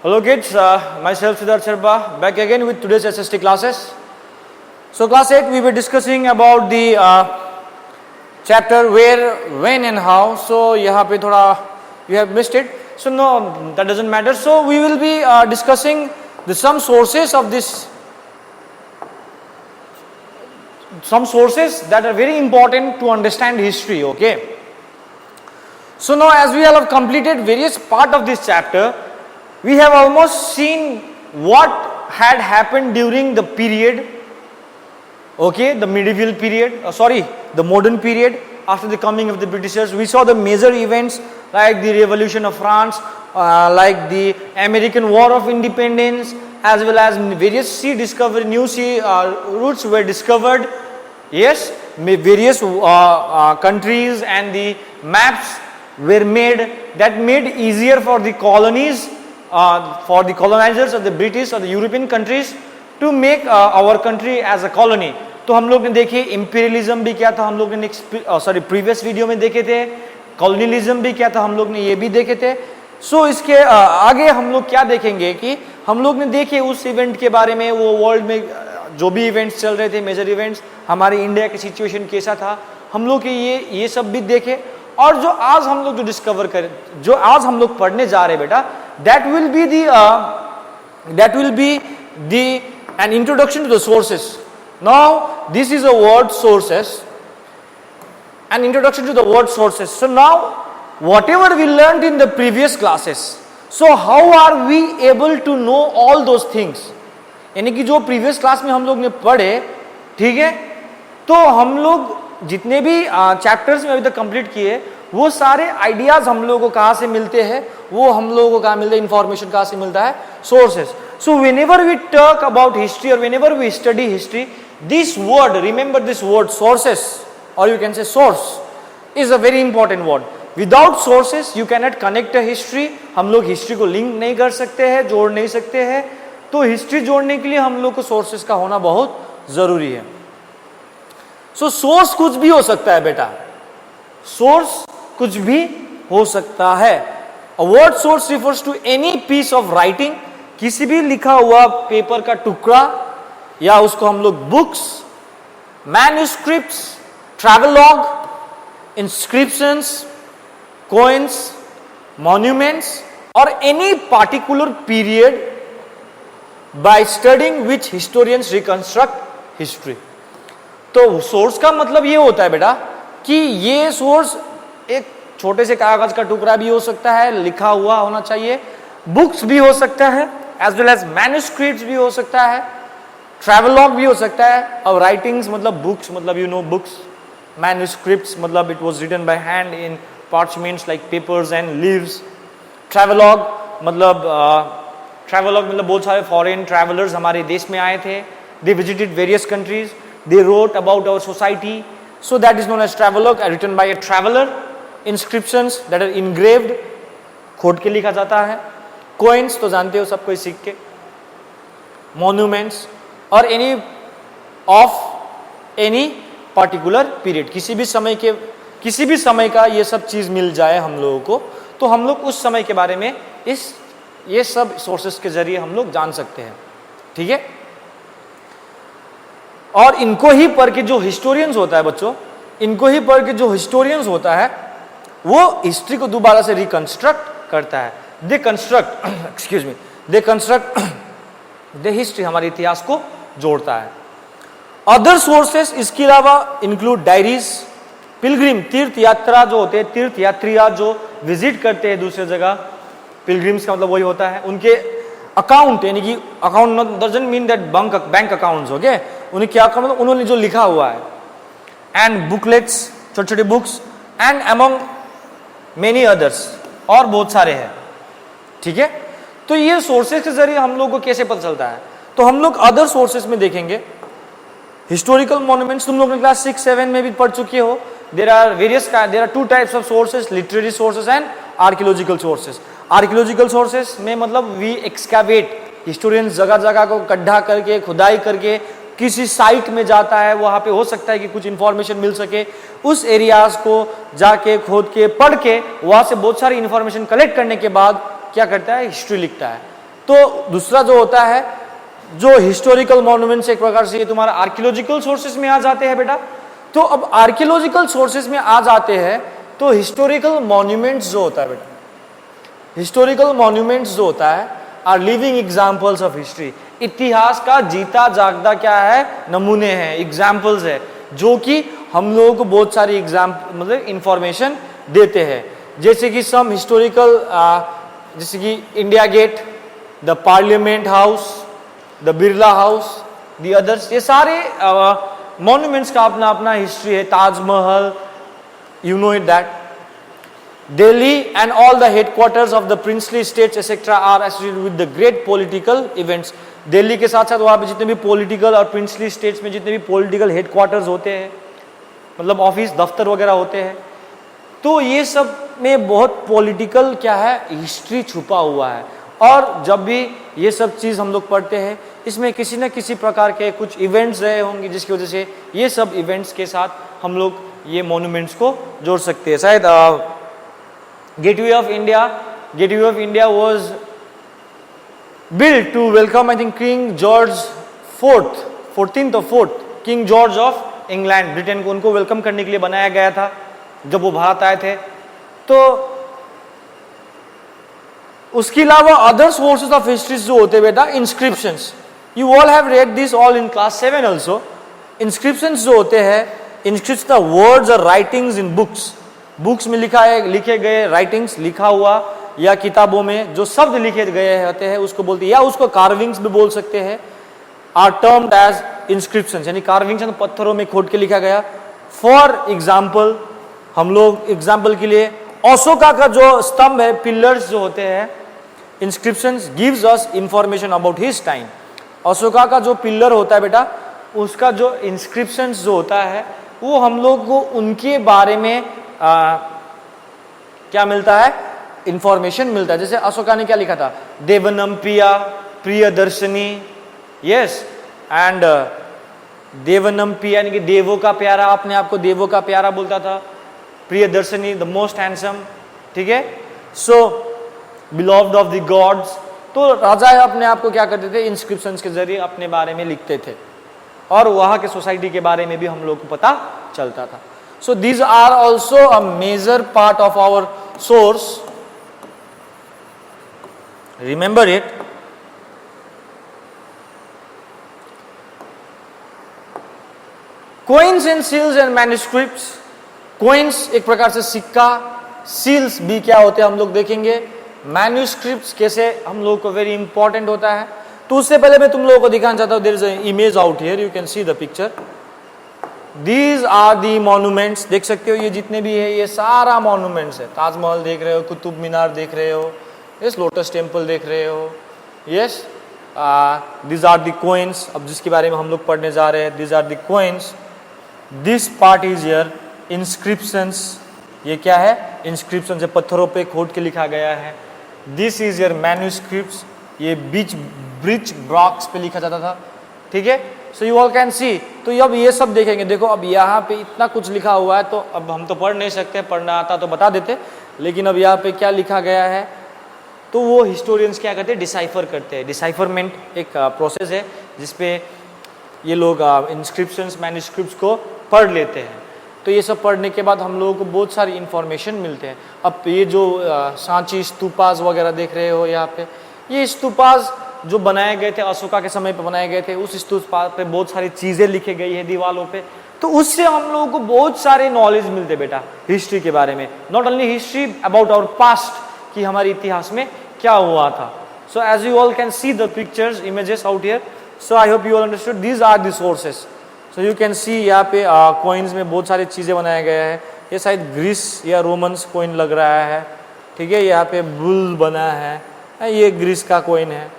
Hello kids, myself Siddharth Sharma back again with today's SST classes. So class 8 we were discussing about the chapter where, when and how. So यहाँ पे थोड़ा you have missed it. So no, that doesn't matter. So we will be discussing some sources of this, some sources that are very important to understand history. Okay. So now as we all have completed various part of this chapter, we have almost seen what had happened during the period, okay, the medieval period, the modern period after the coming of the Britishers. We saw the major events like the Revolution of France, like the American War of Independence, as well as various sea discovery, new sea routes were discovered. Yes, various countries and the maps were made that made easier for the colonies, for the colonizers of the British or the European countries to make our country as a colony. तो हम लोग ने देखे imperialism भी क्या था, हम लोग ने previous वीडियो में देखे थे, colonialism भी क्या था, हम लोग ने ये भी देखे थे. सो इसके आगे हम लोग क्या देखेंगे कि हम लोग ने देखे उस इवेंट के बारे में, वो वर्ल्ड में जो भी इवेंट्स चल रहे थे, मेजर इवेंट्स, हमारे इंडिया की सिचुएशन कैसा था, हम लोग के ये सब भी देखे. और जो आज हम लोग जो डिस्कवर करें, जो आज हम लोग पढ़ने जा रहे हैं बेटा, that will be an introduction to the sources. Now this is a word sources, an introduction to the word sources. So now whatever we learned in the previous classes, so how are we able to know all those things? यानी कि जो previous class में हम लोग ने पढ़े, ठीक है, तो हम लोग जितने भी चैप्टर्स में अभी तक कंप्लीट किए, वो सारे आइडियाज हम लोगों को कहाँ से मिलते हैं, वो हम लोगों को कहाँ मिलता है, इंफॉर्मेशन कहाँ से मिलता है, sources. So whenever we talk about history और whenever we study history, this word, remember this word sources, और you can say source, is a very important word. Without sources you can not connect a history. हम लोग history को link नहीं कर सकते हैं, जोड़ नहीं सकते हैं. तो हिस्ट्री जोड़ने के लिए हम लोग को सोर्सेस का होना बहुत जरूरी है. सो सोर्स कुछ भी हो सकता है बेटा, सोर्स कुछ भी हो सकता है. A word source refers to any piece of writing, किसी भी लिखा हुआ पेपर का टुकड़ा, या उसको हम लोग books, manuscripts, travelogue, inscriptions, coins, monuments और any particular period by studying which historians reconstruct history. तो सोर्स का मतलब ये होता है बेटा कि ये सोर्स एक छोटे से कागज का टुकड़ा भी हो सकता है, लिखा हुआ होना चाहिए, बुक्स भी हो सकता है, एज वेल एज मैन्युस्क्रिप्ट्स भी हो सकता है, ट्रैवलॉग भी हो सकता है. और राइटिंग्स मतलब बुक्स, मतलब यू नो बुक्स, मैन्युस्क्रिप्ट्स मतलब it was written by hand in parchments like papers and leaves. Travelogue मतलब बहुत सारे फॉरेन ट्रैवलर्स हमारे देश में आए थे, they visited various countries, they wrote about our society, so that is known as travelogue, written by a traveler. Inscriptions that are engraved, खोद के लिखा जाता है. Coins तो जानते हो सब कोई, सिक्के. Monuments और any particular period, किसी भी समय का ये सब चीज मिल जाए हम लोगों को, तो हम लोग उस समय के बारे में ये सब सोर्सेस के जरिए हम लोग जान सकते हैं. ठीक है. और इनको ही पढ़ के जो हिस्टोरियंस होता है बच्चों, इनको ही पढ़ के जो हिस्टोरियंस होता है, वो हिस्ट्री को दोबारा से रिकंस्ट्रक्ट करता है. दे कंस्ट्रक्ट द हिस्ट्री, हमारे इतिहास को जोड़ता है. अदर सोर्सेस इसके अलावा इंक्लूड डायरीज, पिलग्रिम, तीर्थ यात्रा जो होते हैं, तीर्थ यात्रिया जो विजिट करते हैं दूसरे जगह, पिलग्रिम्स का मतलब वही होता है. उनके अकाउंट, यानी कि account doesn't mean that bank accounts, okay, उन्हें क्या मतलब उन्होंने जो लिखा हुआ है. एंड बुकलेट्स, छोटे छोटे books, and among many others, और बहुत सारे हैं. ठीक है. तो ये सोर्सेस के जरिए हम लोग को कैसे पता चलता है, तो हम लोग अदर सोर्सेस में देखेंगे. हिस्टोरिकल मॉन्यूमेंट्स तुम लोग क्लास 6-7 में भी पढ़ चुके हो. There are two types of sources, literary sources and archaeological sources. Archaeological sources में मतलब वी एक्सकैवेट, हिस्टोरियंस जगह जगह को गड्ढा करके, खुदाई करके किसी साइट में जाता है, वहां पे हो सकता है कि कुछ इंफॉर्मेशन मिल सके, उस एरियाज को जाके खोद के पढ़ के वहां से बहुत सारी इंफॉर्मेशन कलेक्ट करने के बाद क्या करता है, हिस्ट्री लिखता है. तो दूसरा जो होता है जो हिस्टोरिकल मॉन्यूमेंट्स, एक प्रकार से ये तुम्हारा आर्कियोलॉजिकल सोर्सेज में आ जाते हैं बेटा। तो अब आर्कियोलॉजिकल सोर्सेज में आ जाते हैं तो हिस्टोरिकल मॉन्यूमेंट्स जो होता है बेटा, हिस्टोरिकल मॉन्यूमेंट्स जो होता है are living examples of history. इतिहास का जीता जागता क्या है, नमूने हैं, एग्जाम्पल्स है, जो कि हम लोगों को बहुत सारी मतलब इंफॉर्मेशन देते हैं। जैसे कि सम हिस्टोरिकल, जैसे कि India gate, the parliament house, the Birla house, the others, ये सारे मॉन्यूमेंट्स का अपना अपना हिस्ट्री है। Taj Mahal, you know it that. Delhi and all the headquarters of the princely states etc. are associated with the great political events. Delhi के साथ साथ वहाँ पे जितने भी पॉलिटिकल और प्रिंसली स्टेट्स में जितने भी पॉलिटिकल हेडक्वार्टर्स होते हैं, मतलब ऑफिस दफ्तर वगैरह होते हैं, तो ये सब में बहुत पॉलिटिकल क्या है, हिस्ट्री छुपा हुआ है। और जब भी ये सब चीज़ हम लोग पढ़ते हैं, इसमें किसी न किसी प्रकार के कुछ इवेंट्स रहे होंगे जिसकी वजह से ये सब इवेंट्स के साथ हम लोग ये मॉन्यूमेंट्स को जोड़ सकते हैं। शायद Gateway of India was built to welcome, I think, King George IV, King George of England, Britain को उनको वेलकम करने के लिए बनाया गया था जब वो भारत आए थे। तो उसके अलावा अदर सोर्सेज ऑफ हिस्ट्रीज जो होते हैं बेटा, inscriptions, you all have read this all in class 7 also. Inscriptions जो होते हैं, इंस्क्रिप्शन द वर्ड्स और राइटिंग्स इन बुक्स में लिखे गए राइटिंग्स, लिखा हुआ, या किताबों में जो शब्द लिखे गए होते हैं उसको बोलते हैं, या उसको कार्विंग्स भी बोल सकते हैं, आर टर्म्ड एज इंस्क्रिप्शंस, यानी कार्विंग्स यानी पत्थरों में खोद के लिखा गया। फॉर एग्जाम्पल, हम लोग एग्जाम्पल के लिए अशोका का जो स्तंभ है, पिलर्स जो होते हैं, inscriptions gives us information about his time. Ashoka का जो पिलर होता है बेटा, उसका जो इंस्क्रिप्शंस जो होता है वो हम लोग को उनके बारे में क्या मिलता है, इंफॉर्मेशन मिलता है। जैसे अशोका ने क्या लिखा था, देवनम्पिया प्रियदर्शनी, यस, एंड देवनम्पिया यानी कि देवों का प्यारा, अपने आप को देवों का प्यारा बोलता था। प्रियदर्शनी द मोस्ट हैंडसम, ठीक है, सो बिलोव्ड ऑफ द गॉड्स। तो राजा अपने आप को क्या करते थे, इंस्क्रिप्शंस के जरिए अपने बारे में लिखते थे, और वहां के सोसाइटी के बारे में भी हम लोग को पता चलता था। So these are also a major part of our source. Remember it. Coins and seals and manuscripts. Coins एक प्रकार से सिक्का, seals भी क्या होते हैं हम लोग देखेंगे। Manuscripts कैसे हम लोग को very important होता है। तो उससे पहले मैं तुम लोगों को दिखाना चाहता हूँ, there is an image out here, you can see the picture. These are the monuments, देख सकते हो ये जितने भी है ये सारा मॉन्यूमेंट्स है। ताजमहल देख रहे हो, कुतुब मीनार देख रहे हो, यस, लोटस टेम्पल देख रहे हो, yes, these are the coins, अब जिसके बारे में हम लोग पढ़ने जा रहे हैं, these are the coins, this part is here, inscriptions, ये क्या है, inscriptions है, पत्थरों पे खोद के लिखा गया है। this is your manuscripts, ये ब्रिज ब्रॉक्स पे लिखा जाता था, ठीक है। सो यू ऑल कैन सी, तो अब ये सब देखेंगे, देखो अब यहाँ पे इतना कुछ लिखा हुआ है, तो अब हम तो पढ़ नहीं सकते, पढ़ना आता तो बता देते, लेकिन अब यहाँ पे क्या लिखा गया है, तो वो हिस्टोरियंस क्या करते हैं, डिसाइफर करते हैं। डिसाइफरमेंट एक प्रोसेस है जिसपे ये लोग इंस्क्रिप्शंस, मैन्युस्क्रिप्ट्स को पढ़ लेते हैं। तो ये सब पढ़ने के बाद हम लोगों को बहुत सारी इंफॉर्मेशन मिलते हैं। अब ये जो सांची स्तूपास वगैरह देख रहे हो यहाँ पे, ये स्तूपास जो बनाए गए थे अशोका के समय पे बनाए गए थे, उस स्तूपा पे बहुत सारी चीजें लिखी गई है दीवारों पे, तो उससे हम लोगों को बहुत सारे नॉलेज मिलते बेटा हिस्ट्री के बारे में। Not only history about our past, कि हमारे इतिहास में क्या हुआ था। So as you all can see the pictures, images out here, so I hope you all understood, these are the sources. So you can see यहाँ पे coins में बहुत सारी चीजें बनाया गया है। ये शायद ग्रीस या रोमन्स कॉइन लग रहा है, ठीक है। यहाँ पे बुल बना है, ये ग्रीस का कॉइन है,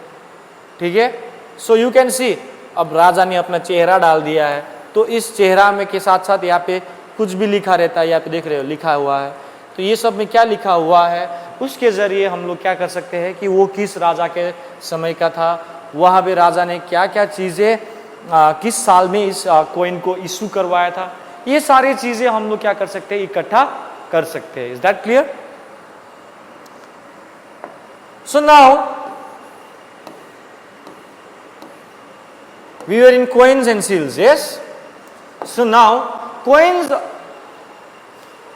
ठीक है। सो यू कैन सी, अब राजा ने अपना चेहरा डाल दिया है, तो इस चेहरा में के साथ साथ यहाँ पे कुछ भी लिखा रहता है, यहाँ पे देख रहे हो लिखा हुआ है। तो ये सब में क्या लिखा हुआ है, उसके जरिए हम लोग क्या कर सकते हैं कि वो किस राजा के समय का था, वहाँ पे राजा ने क्या क्या चीज़ें किस साल में इस कॉइन को इशू करवाया था, ये सारी चीज़ें हम लोग क्या कर सकते हैं, इकट्ठा कर सकते हैं। Is that clear? So now we were in coins and seals, yes? So now, coins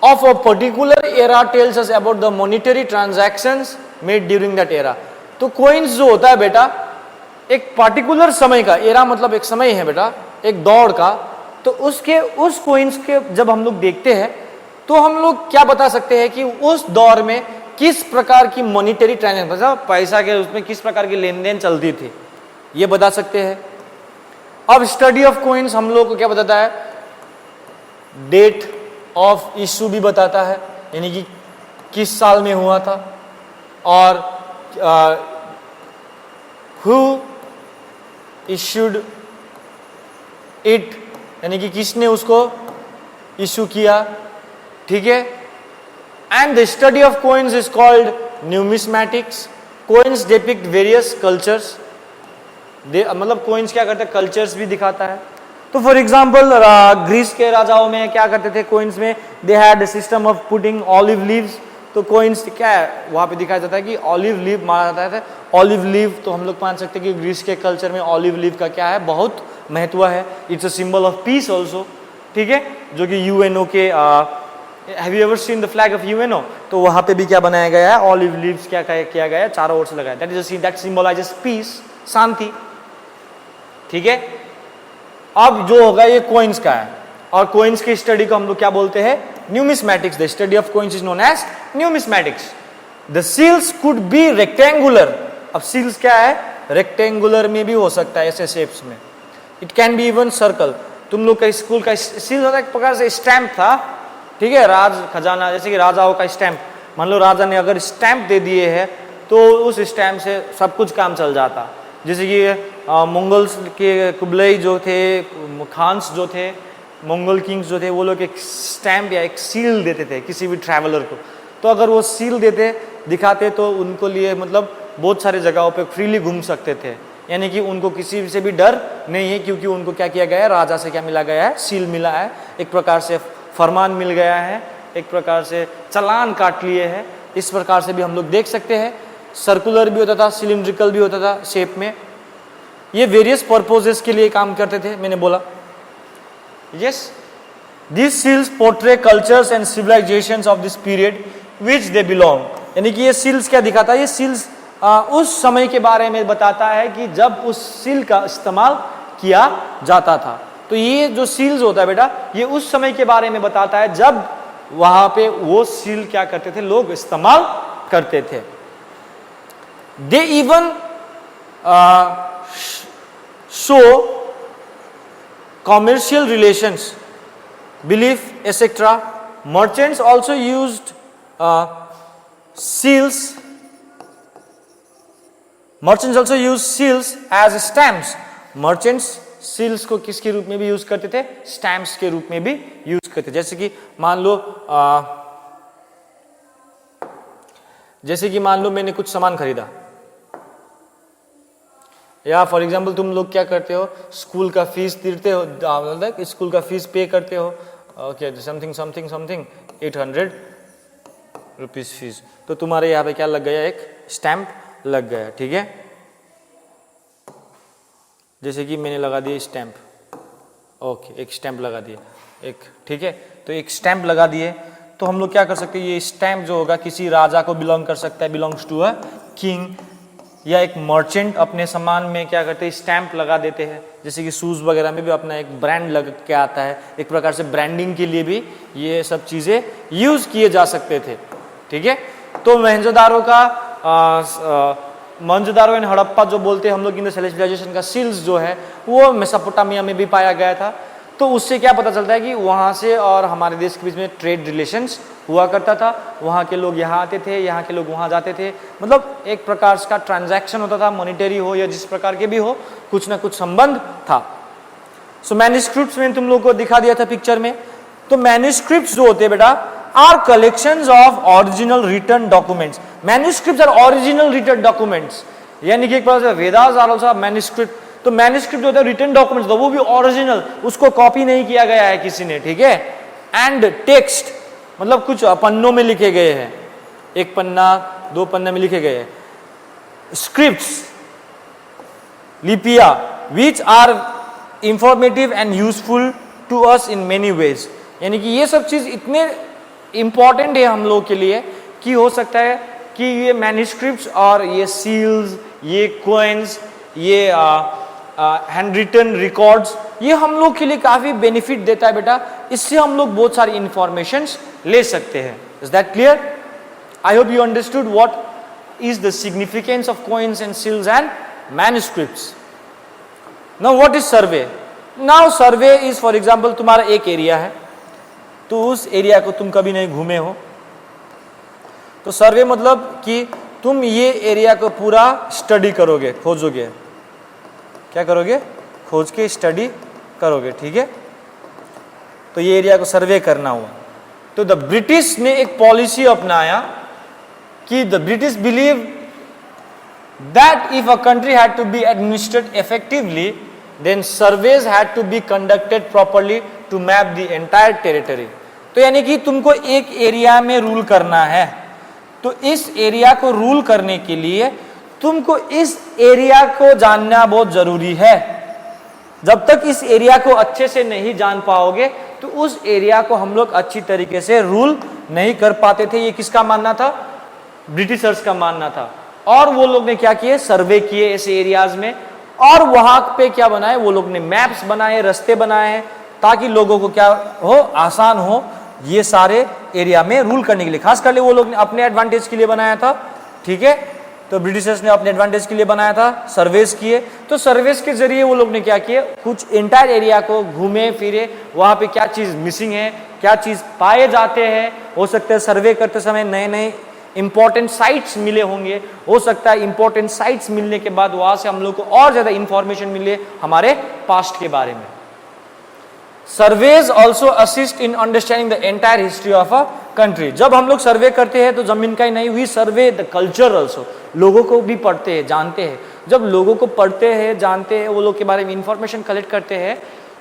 of a particular era tells us about the monetary transactions made during that era. तो coins जो होता है बेटा, एक particular समय का, era मतलब एक समय है बेटा, एक दौर का, तो उसके उस coins के जब हम लोग देखते हैं, तो हम लोग क्या बता सकते हैं कि उस दौर में किस प्रकार की मॉनिटरी ट्रांजैक्शन, मतलब पैसा के उसमें किस प्रकार की लेन देन चलती थी, ये बता सकते हैं. अब स्टडी ऑफ कोइंस हम लोग को क्या बताता है, डेट ऑफ इशू भी बताता है, यानी कि किस साल में हुआ था, और हु इशूड इट, यानी कि किसने उसको इशू किया, ठीक है. And the study of coins is called numismatics. Coins depict various cultures, मतलब कोइंस क्या करते हैं, कल्चर्स भी दिखाता है. तो फॉर एग्जाम्पल ग्रीस के राजाओं में क्या करते थे, कोइंस में they had system of putting olive leaves. तो कोइंस क्या है, वहां पे दिखाया जाता है कि ऑलिव लीव माना जाता है. ऑलिव लीव तो हम लोग मान सकते हैं कि ग्रीस के कल्चर में ऑलिव लीव का क्या है, बहुत महत्व है. It's a symbol of peace also, ठीक है, जो कि यूएनओ के have you ever seen the flag of UNO, तो वहां पे भी क्या बनाया गया है, ऑलिव लीव्स क्या किया गया है, चारों ओर से लगाया. That is that symbolises peace, शांति, ठीक है. अब जो होगा ये कोइंस का है, और कोइंस की स्टडी को हम लोग क्या बोलते हैं, numismatics. The study of coins is known as numismatics. The seals could be rectangular. अब सील्स क्या है, रेक्टेंगुलर में भी हो सकता है, ऐसे शेप्स में. It can be even circle. तुम लोग का स्कूल का सील होता है एक प्रकार से स्टैंप था, ठीक है, राज खजाना, जैसे कि राजाओं का स्टैंप. मान लो राजा ने अगर स्टैंप दे दिए है तो उस स्टैंप से सब कुछ काम चल जाता. जैसे कि मंगोल्स के कुबलई जो थे, खान्स जो थे, मंगोल किंग्स जो थे, वो लोग एक स्टैंप या एक सील देते थे किसी भी ट्रैवलर को. तो अगर वो सील देते दिखाते तो उनको लिए मतलब बहुत सारे जगहों पे फ्रीली घूम सकते थे, यानी कि उनको किसी से भी डर नहीं है, क्योंकि उनको क्या किया गया है, राजा से क्या मिला गया है, सील मिला है, एक प्रकार से फरमान मिल गया है, एक प्रकार से चालान काट लिए हैं. इस प्रकार से भी हम लोग देख सकते हैं. सर्कुलर भी होता था, सिलिंड्रिकल भी होता था शेप में. ये वेरियस पर्पसेस के लिए काम करते थे, मैंने बोला. Yes, this seals portray cultures and civilizations of this period which they belong. यानी कि ये सील्स क्या दिखाता है, ये सील्स उस समय के बारे में बताता है कि जब उस सील का इस्तेमाल किया जाता था. तो ये जो सील्स होता है बेटा, ये उस समय के बारे में बताता है जब वहां पे वो सील क्या करते थे, लोग इस्तेमाल करते थे. They even show commercial relations, belief etcetera. Merchants also used seals. Merchants also use seals as stamps. Merchants seals को किसके रूप में भी यूज करते थे, स्टैम्प्स के रूप में भी यूज करते. जैसे कि मान लो मैंने कुछ सामान खरीदा, या फॉर एग्जाम्पल तुम लोग क्या करते हो, स्कूल का फीस देते हो, स्कूल का फीस पे करते हो, ओके, समथिंग 800 रुपीज फीस. तो तुम्हारे यहाँ पे क्या लग गया, एक स्टैंप लग गया, ठीक है. जैसे कि मैंने लगा दिया स्टैंप, ओके, एक स्टैंप लगा दिया, एक, ठीक है. तो एक स्टैंप लगा दिए, तो हम लोग क्या कर सकते हैं, ये स्टैंप जो होगा किसी राजा को बिलोंग कर सकता है, बिलोंग्स टू अ किंग. या एक मर्चेंट अपने सामान में क्या करते हैं, स्टैंप लगा देते हैं. जैसे कि शूज वगैरह में भी अपना एक ब्रांड लग के आता है, एक प्रकार से ब्रांडिंग के लिए भी ये सब चीजें यूज किए जा सकते थे, ठीक है. तो मोहनजोदारो एंड हड़प्पा जो बोलते हैं हम लोग इन द सिविलाइजेशन का सील्स जो है वो मेसोपोटामिया में भी पाया गया था. तो उससे क्या पता चलता है कि वहाँ से और हमारे देश के बीच में ट्रेड रिलेशंस हुआ करता था. वहाँ के लोग यहाँ आते थे, यहाँ के लोग वहाँ जाते थे, मतलब एक प्रकार का ट्रांजैक्शन होता था, मॉनिटरी हो या जिस प्रकार के भी हो, कुछ ना कुछ संबंध था. सो मैन्युस्क्रिप्ट्स में तुम लोग को दिखा दिया था पिक्चर में. तो मैन्युस्क्रिप्ट्स जो होते हैं बेटा are collections of original written documents. Manuscripts are original written documents. यानी कि एक प्रकार से वेदास आर आल्सो मैन्युस्क्रिप्ट. तो मैन्युस्क्रिप्ट जो होता है रिटन डॉक्यूमेंट्स, वो भी ओरिजिनल, उसको कॉपी नहीं किया गया है किसी ने, ठीक है. एंड टेक्स्ट मतलब कुछ पन्नों में लिखे गए हैं, एक पन्ना 2 पन्ने में लिखे गए हैं. स्क्रिप्ट्स, लिपिया, which are informative and useful to us in many ways. यानी कि ये सब चीज इतने इंपॉर्टेंट है हम लोग के लिए कि हो सकता है कि ये मैन्युस्क्रिप्ट्स और ये सील्स, ये कॉइन्स, ये हैंड रिटन रिकॉर्ड्स, ये हम लोग के लिए काफी बेनिफिट देता है बेटा। इससे हम लोग बहुत सारी इंफॉर्मेशंस ले सकते हैं। Is that clear? I hope you understood what is the significance of coins and seals and manuscripts. Now what is survey? Now survey is for example तुम्हारा एक एरिया है, तो उस एरिया को तुम कभी नहीं घूमे हो, तो सर्वे मतलब कि तुम ये एरिया को पूरा स्टडी करोगे, खोजोगे। क्या करोगे? खोज के स्टडी करोगे, ठीक है। तो ये एरिया को सर्वे करना हुआ। तो द ब्रिटिश ने एक पॉलिसी अपनाया कि the British believe that if a country had to be administered effectively then surveys had to be conducted properly to map the entire territory. तो यानी कि तुमको एक एरिया में रूल करना है, तो इस एरिया को रूल करने के लिए तुमको इस एरिया को जानना बहुत जरूरी है। जब तक इस एरिया को अच्छे से नहीं जान पाओगे तो उस एरिया को हम लोग अच्छी तरीके से रूल नहीं कर पाते थे। ये किसका मानना था? ब्रिटिशर्स का मानना था। और वो लोग ने क्या किए? सर्वे किए इस एरियाज में, और वहां पे क्या बनाए? वो लोग ने मैप्स बनाए, रास्ते बनाए हैं, ताकि लोगों को क्या हो, आसान हो ये सारे एरिया में रूल करने के लिए। खास कर वो लोग ने अपने एडवांटेज के लिए बनाया था, ठीक है। तो ब्रिटिशर्स ने अपने एडवांटेज के लिए बनाया था, सर्वेस किए। तो सर्वेस के जरिए वो लोग ने क्या किए? कुछ एंटायर एरिया को घूमे फिरे, वहां पे क्या चीज मिसिंग है, क्या चीज पाए जाते हैं। हो सकता है सर्वे करते समय नए नए इंपॉर्टेंट साइट्स मिले होंगे, हो सकता है इंपॉर्टेंट साइट्स मिलने के बाद वहां से हम लोग को और ज्यादा इंफॉर्मेशन मिले हमारे पास्ट के बारे में। Surveys also assist in understanding the entire history of a country. जब हम लोग सर्वे करते हैं तो जमीन का ही नहीं, हुई सर्वे द कल्चर ऑल्सो, लोगों को भी पढ़ते हैं, जानते हैं। जब लोगों को पढ़ते हैं, जानते हैं, वो लोग के बारे में इंफॉर्मेशन कलेक्ट करते हैं,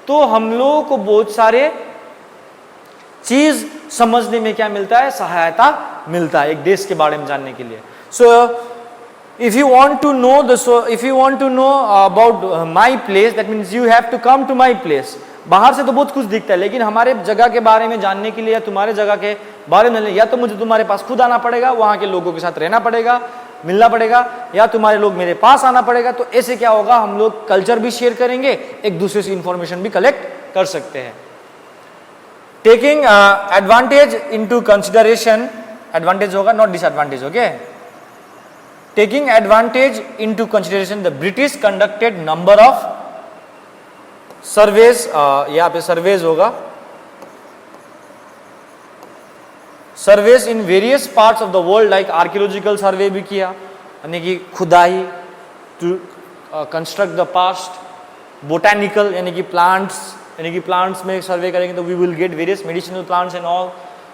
तो हम लोगों को बहुत सारे चीज समझने में क्या मिलता है? सहायता मिलता है एक देश के बारे में जानने के लिए। सो if you want to know about my place, that means you have to come to my place। बाहर से तो बहुत कुछ दिखता है, लेकिन हमारे जगह के बारे में जानने के लिए या तुम्हारे जगह के बारे में या तो मुझे तुम्हारे पास खुद आना पड़ेगा, वहां के लोगों के साथ रहना पड़ेगा, मिलना पड़ेगा, या तुम्हारे लोग मेरे पास आना पड़ेगा। तो ऐसे क्या होगा? हम लोग कल्चर भी शेयर करेंगे, एक दूसरे से इंफॉर्मेशन भी कलेक्ट कर सकते हैं। Taking advantage into consideration, advantage होगा not disadvantage, okay. Taking advantage into consideration the British conducted number of surveys, यहाँ पे सर्वेज होगा, surveys in various parts of the world, like archaeological survey भी किया, यानी कि खुदाई to construct the past, botanical यानी कि प्लांट्स, यानी कि प्लांट्स में सर्वे करेंगे तो we will get various medicinal plants and all.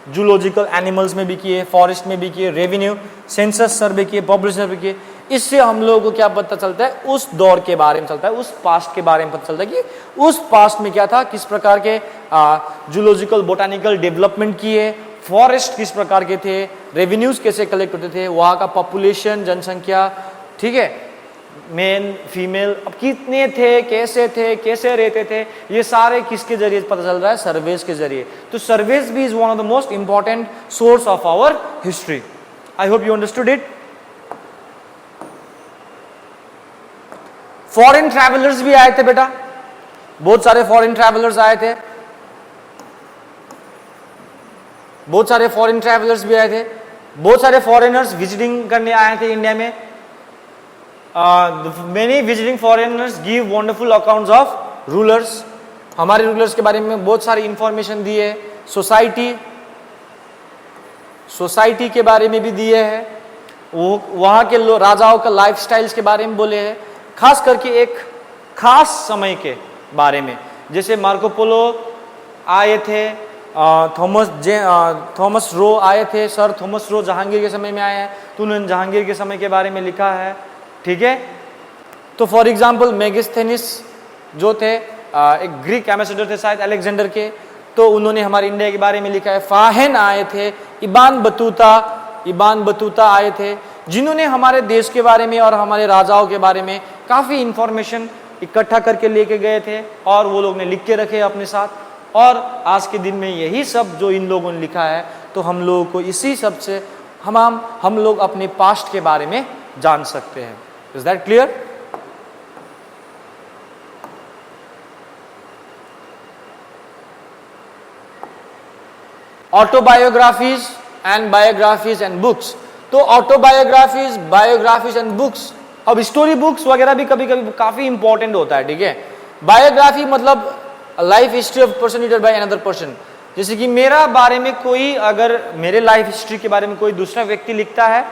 Zoological animals में भी किए, फॉरेस्ट में भी किए, रेवेन्यू सेंसस सर्वे किए, पॉपुलेशन सर्वे किए। इससे हम लोगों को क्या पता चलता है? उस दौर के बारे में चलता है, उस पास्ट के बारे में पता चलता है कि उस पास्ट में क्या था, किस प्रकार के जूलॉजिकल बोटानिकल डेवलपमेंट किए, फॉरेस्ट किस प्रकार के थे, रेवेन्यूज कैसे कलेक्ट होते थे, वहाँ का पॉपुलेशन जनसंख्या, ठीक है, मेन फीमेल अब कितने थे, कैसे रहते थे, ये सारे किसके जरिए पता चल रहा है? सर्वेज के जरिए। तो सर्वेज भी is one of the most important source of our history. I hope you understood it. Foreign travellers भी आए थे बेटा, बहुत सारे फॉरेन ट्रैवलर्स आए थे, बहुत सारे फॉरेन ट्रैवलर्स भी आए थे, बहुत सारे फॉरेनर्स विजिटिंग करने आए थे इंडिया में। Many visiting foreigners give wonderful accounts of rulers, हमारे रूलर्स के बारे में बहुत सारी इंफॉर्मेशन दी है। सोसाइटी के बारे में भी दिए है, वो वहाँ के राजाओं का लाइफ स्टाइल्स के बारे में बोले हैं, खास करके एक खास समय के बारे में। जैसे मार्को पोलो आए थे, थॉमस रो आए थे, सर थॉमस रो जहांगीर के समय में आए हैं, तो उन्होंने जहांगीर के समय के बारे में लिखा है, ठीक है। तो फॉर एग्जाम्पल मेगास्थेनिस जो थे, एक ग्रीक एम्बेसडर थे शायद अलेक्जेंडर के, तो उन्होंने हमारे इंडिया के बारे में लिखा है। फाहेन आए थे, इबान बतूता आए थे, जिन्होंने हमारे देश के बारे में और हमारे राजाओं के बारे में काफ़ी इंफॉर्मेशन इकट्ठा करके लेके गए थे और वो लोग ने लिख के रखे अपने साथ, और आज के दिन में यही सब जो इन लोगों ने लिखा है, तो हम लोगों को इसी सब से हम लोग अपने पास्ट के बारे में जान सकते हैं। Is that clear? Autobiographies and biographies and books. तो ऑटोबायोग्राफीज, बायोग्राफीज एंड बुक्स, अब स्टोरी बुक्स वगैरह भी कभी कभी काफी इंपॉर्टेंट होता है, ठीक है। बायोग्राफी मतलब life history of person written by another person, जैसे कि मेरा बारे में कोई, अगर मेरे लाइफ हिस्ट्री के बारे में कोई दूसरा व्यक्ति लिखता है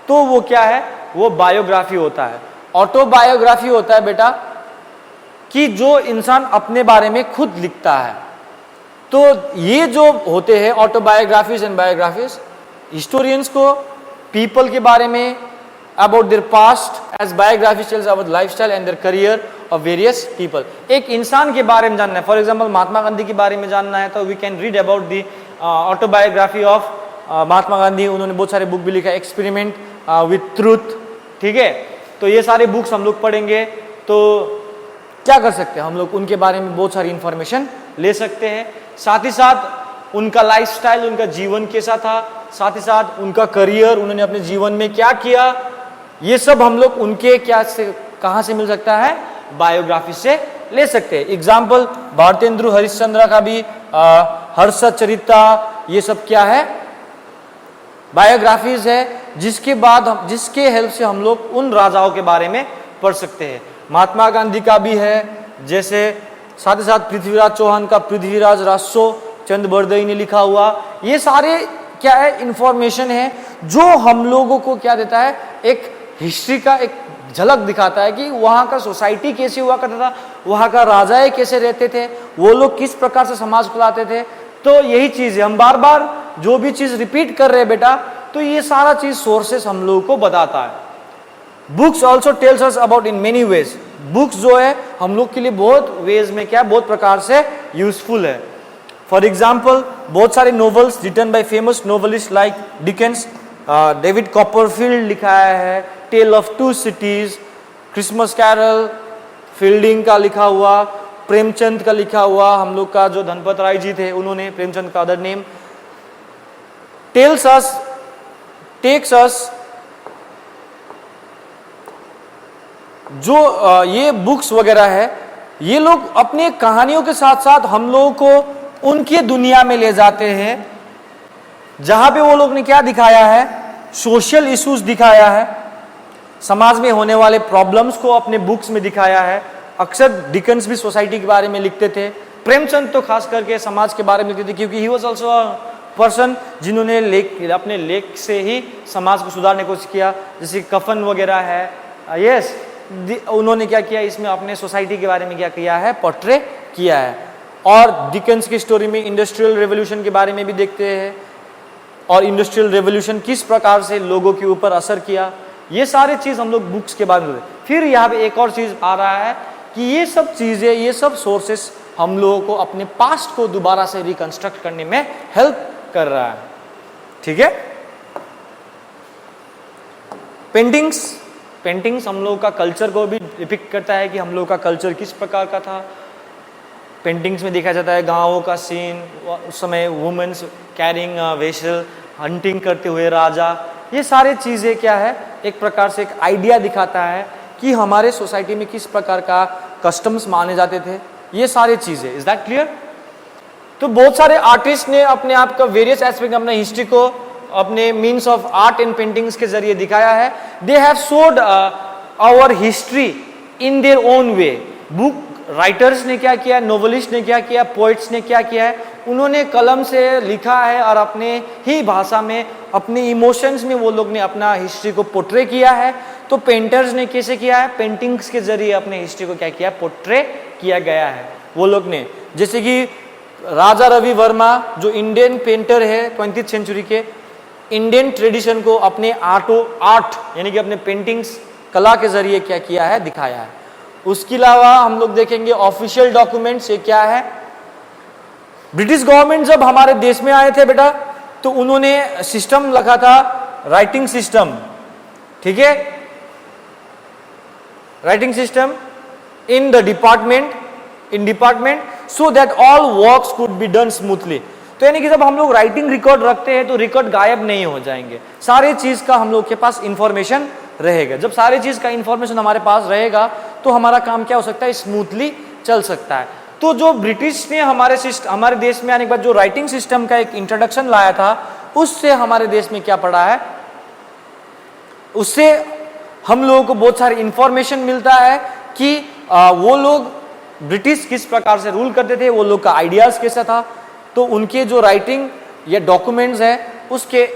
तो वो क्या है, वो बायोग्राफी होता है। ऑटोबायोग्राफी होता है बेटा कि जो इंसान अपने बारे में खुद लिखता है। तो ये जो होते हैं ऑटोबायोग्राफीज एंड बायोग्राफीज, हिस्टोरियंस को पीपल के बारे में about their past, as biography tells about lifestyle and their career of various people. एक इंसान के बारे में जानना है, फॉर एग्जांपल महात्मा गांधी के बारे में जानना है, तो we can read about the autobiography of Mahatma Gandhi. उन्होंने बहुत सारे बुक भी लिखा है, एक्सपेरिमेंट विथ ट्रूथ, ठीक है। तो ये सारे बुक्स हम लोग पढ़ेंगे तो क्या कर सकते हैं हम लोग, उनके बारे में बहुत सारी इंफॉर्मेशन ले सकते हैं। साथ ही साथ उनका लाइफस्टाइल, उनका जीवन कैसा था, साथ ही साथ उनका करियर, उन्होंने अपने जीवन में क्या किया, ये सब हम लोग उनके क्या से कहां से मिल सकता है, बायोग्राफी से ले सकते हैं। एग्जाम्पल भारतेंदु हरिश्चंद्र का भी हर्षचरिता, ये सब क्या है, बायोग्राफीज है, जिसके बाद जिसके हेल्प से हम लोग उन राजाओं के बारे में पढ़ सकते हैं। महात्मा गांधी का भी है, जैसे साथ ही साथ पृथ्वीराज चौहान का पृथ्वीराज रासो चंद बरदई ने लिखा हुआ, ये सारे क्या है, इंफॉर्मेशन है जो हम लोगों को क्या देता है, एक हिस्ट्री का एक झलक दिखाता है कि वहाँ का सोसाइटी कैसे हुआ करता था, वहाँ का राजाएं कैसे रहते थे, वो लोग किस प्रकार से समाज चलाते थे। तो यही चीज है, हम बार बार जो भी चीज रिपीट कर रहे हैं बेटा, तो ये सारा चीज सोर्सेस हम लोगों को बताता है। Books also tells us about in many veg. Books जो है हम लोग के लिए बहुत वेज में क्या, बहुत प्रकार से यूजफुल है। फॉर एग्जाम्पल बहुत सारे novels written by famous novelist like Dickens, David Copperfield लिखा है Tale of Two Cities, Christmas Carol Fielding का लिखा हुआ, प्रेमचंद का लिखा हुआ, हम लोग का जो धनपत राय जी थे उन्होंने, प्रेमचंद का अदर नेम, टेक्स अस, जो ये बुक्स वगैरह है, ये लोग अपने कहानियों के साथ साथ हम लोगों को उनके दुनिया में ले जाते हैं जहां पे वो लोग ने क्या दिखाया है, सोशल इश्यूज दिखाया है, समाज में होने वाले प्रॉब्लम्स को अपने बुक्स में दिखाया है। अक्सर डिकेंस भी सोसाइटी के बारे में लिखते थे, प्रेमचंद तो खास करके समाज के बारे में लिखते थे, क्योंकि he was also a person जिन्होंने अपने लेख से ही समाज को सुधारने की कोशिश किया। जैसे कफन वगैरह है, यस, उन्होंने क्या किया, इसमें अपने सोसाइटी के बारे में क्या किया है, पोर्ट्रे किया है। और डिकेंस की स्टोरी में इंडस्ट्रियल रेवोल्यूशन के बारे में भी देखते हैं, और इंडस्ट्रियल रेवोल्यूशन किस प्रकार से लोगों के ऊपर असर किया, ये सारे चीज हम लोग बुक्स के बारे में। फिर यहाँ पे एक और चीज आ रहा है कि ये सब चीजें, ये सब सोर्सेस हम लोगों को अपने पास्ट को दोबारा से रिकंस्ट्रक्ट करने में हेल्प कर रहा है, ठीक है। पेंटिंग्स हम लोगों का कल्चर को भी डिपिक्ट करता है कि हम लोगों का कल्चर किस प्रकार का था। पेंटिंग्स में देखा जाता है गांवों का सीन, उस समय वुमेन्स कैरिंग वेसल, हंटिंग करते हुए राजा, ये सारे चीजें क्या है, एक प्रकार से एक आइडिया दिखाता है कि हमारे सोसाइटी में किस प्रकार का कस्टम्स माने जाते थे, ये सारे चीजें। Is that clear? तो बहुत सारे आर्टिस्ट ने अपने आप का वेरियस एस्पेक्ट, अपने हिस्ट्री को अपने means of art and paintings के जरिए दिखाया है। They have showed our history in their own way. Book writers ने क्या किया, नोवेलिस्ट ने क्या किया, पोइट्स ने क्या किया है, उन्होंने कलम से लिखा है और अपने ही भाषा में, अपने इमोशंस में वो लोग ने अपना हिस्ट्री को पोर्ट्रे किया है। तो पेंटर्स ने कैसे किया है, पेंटिंग्स के जरिए अपने हिस्ट्री को क्या किया, पोर्ट्रे किया गया है वो लोग ने। जैसे कि राजा रवि वर्मा जो इंडियन पेंटर है 20th सेंचुरी के, इंडियन ट्रेडिशन को अपने आर्ट यानी कि अपने पेंटिंग्स कला के जरिए क्या किया है, दिखाया है। उसके अलावा हम लोग देखेंगे ऑफिशियल डॉक्यूमेंट्स, ये क्या है, ब्रिटिश गवर्नमेंट जब हमारे देश में आए थे बेटा, तो उन्होंने सिस्टम रखा था, राइटिंग सिस्टम, ठीक है, writing system. in the department, so that all works could be done smoothly. तो यानी कि जब हम लोग राइटिंग रिकॉर्ड रखते हैं तो रिकॉर्ड गायब नहीं हो जाएंगे, सारे चीज का हम लोग के पास इंफॉर्मेशन रहेगा. जब सारे चीज का इंफॉर्मेशन हमारे पास रहेगा तो हमारा काम क्या हो सकता है, स्मूथली चल सकता है. तो जो ब्रिटिश ने हमारे देश में आने के बाद जो राइटिंग सिस्टम का एक इंट्रोडक्शन लाया था, उससे हमारे देश में क्या पड़ा है, उससे हम लोगों को बहुत सारी इंफॉर्मेशन मिलता है कि वो लोग ब्रिटिश किस प्रकार से रूल करते थे, वो लोग का आइडियाज कैसा था. तो उनके जो राइटिंग या डॉक्यूमेंट्स है उसके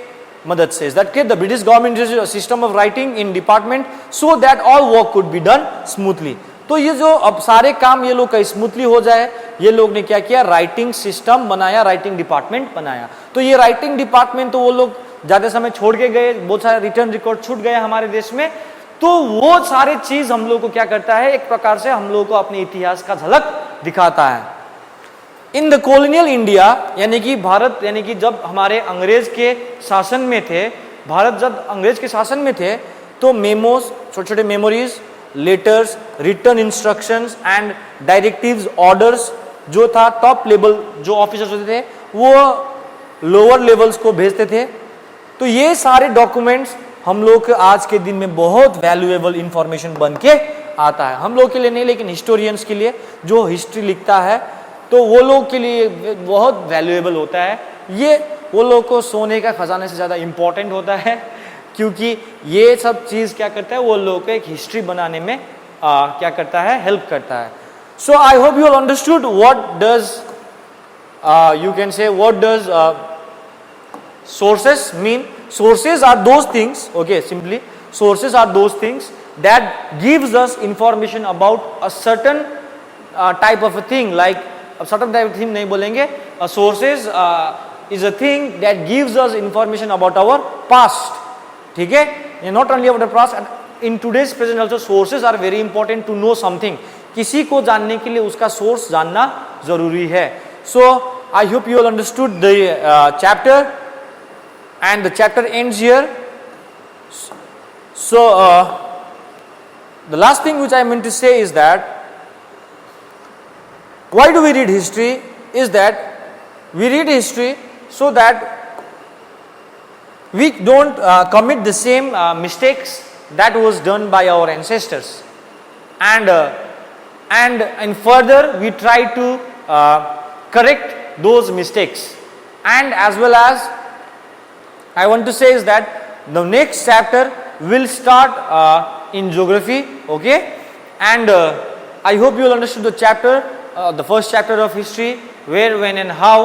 मदद say that the British government is system of writing in department so that all work could be done smoothly. तो ये जो अब सारे काम ये लोग का स्मूथली हो जाए, ये लोग ने क्या किया, राइटिंग सिस्टम बनाया, राइटिंग डिपार्टमेंट बनाया. तो ये राइटिंग डिपार्टमेंट तो वो लोग ज्यादा समय छोड़ के गए, बहुत सारे रिटर्न रिकॉर्ड छूट गए हमारे देश में. तो वो सारे चीज हम लोग को क्या करता है, एक प्रकार से हम लोग को अपने इतिहास का झलक दिखाता है. इन द कॉलोनियल इंडिया, यानी कि भारत, यानी कि जब हमारे अंग्रेज के शासन में थे, भारत जब अंग्रेज के शासन में थे, तो मेमोज, छोटे छोटे memories, letters, return instructions and directives, orders जो था टॉप लेवल जो ऑफिसर्स होते थे वो लोअर लेवल्स को भेजते थे. तो ये सारे डॉक्यूमेंट्स हम लोग के आज के दिन में बहुत वैल्यूएबल इंफॉर्मेशन बन के आता है. हम लोग के लिए नहीं, लेकिन हिस्टोरियंस के लिए, जो हिस्ट्री लिखता है, तो वो लोग के लिए बहुत वैल्यूएबल होता है. ये वो लोग को सोने का खजाने से ज़्यादा इम्पोर्टेंट होता है, क्योंकि ये सब चीज़ क्या करता है, वो लोग को एक हिस्ट्री बनाने में क्या करता है, हेल्प करता है. So I hope you all understood what does you can say what does sources mean. Sources are those things, okay, simply sources are those things that gives us information about a certain type of a thing. Like a certain type of thing नहीं बोलेंगे, sources is a thing that gives us information about our past. ठीक है, not only about the past, in today's present also sources are very important to know something. किसी को जानने के लिए उसका source जानना जरूरी है. So I hope you all understood the chapter, and the chapter ends here. So the last thing which I meant to say is that why do we read history, is that we read history so that we don't commit the same mistakes that was done by our ancestors, and further we try to correct those mistakes. And as well as I want to say is that the next chapter will start in geography, okay, and I hope you will understood the chapter, the first chapter of history, where, when and how.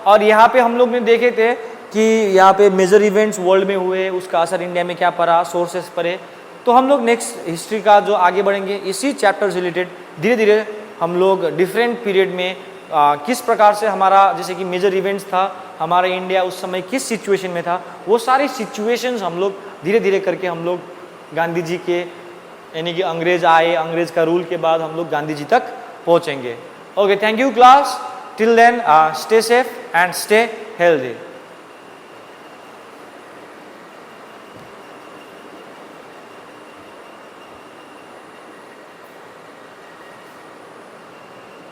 और यहाँ पे हम लोग ने देखे थे कि यहाँ पे मेजर इवेंट्स वर्ल्ड में हुए, उसका असर इंडिया में क्या पड़ा, सोर्सेस पड़े. तो हम लोग नेक्स्ट हिस्ट्री का जो आगे बढ़ेंगे, इसी चैप्टर से रिलेटेड धीरे धीरे हम लोग डिफरेंट पीरियड में किस प्रकार से हमारा, जैसे कि मेजर इवेंट्स था, हमारा इंडिया उस समय किस सिचुएशन में था, वो सारी सिचुएशंस हम लोग धीरे धीरे करके हम लोग गांधी जी के, यानी कि अंग्रेज आए, अंग्रेज का रूल के बाद हम लोग गांधी जी तक पहुंचेंगे. Okay, thank you class. Till then stay safe and stay healthy.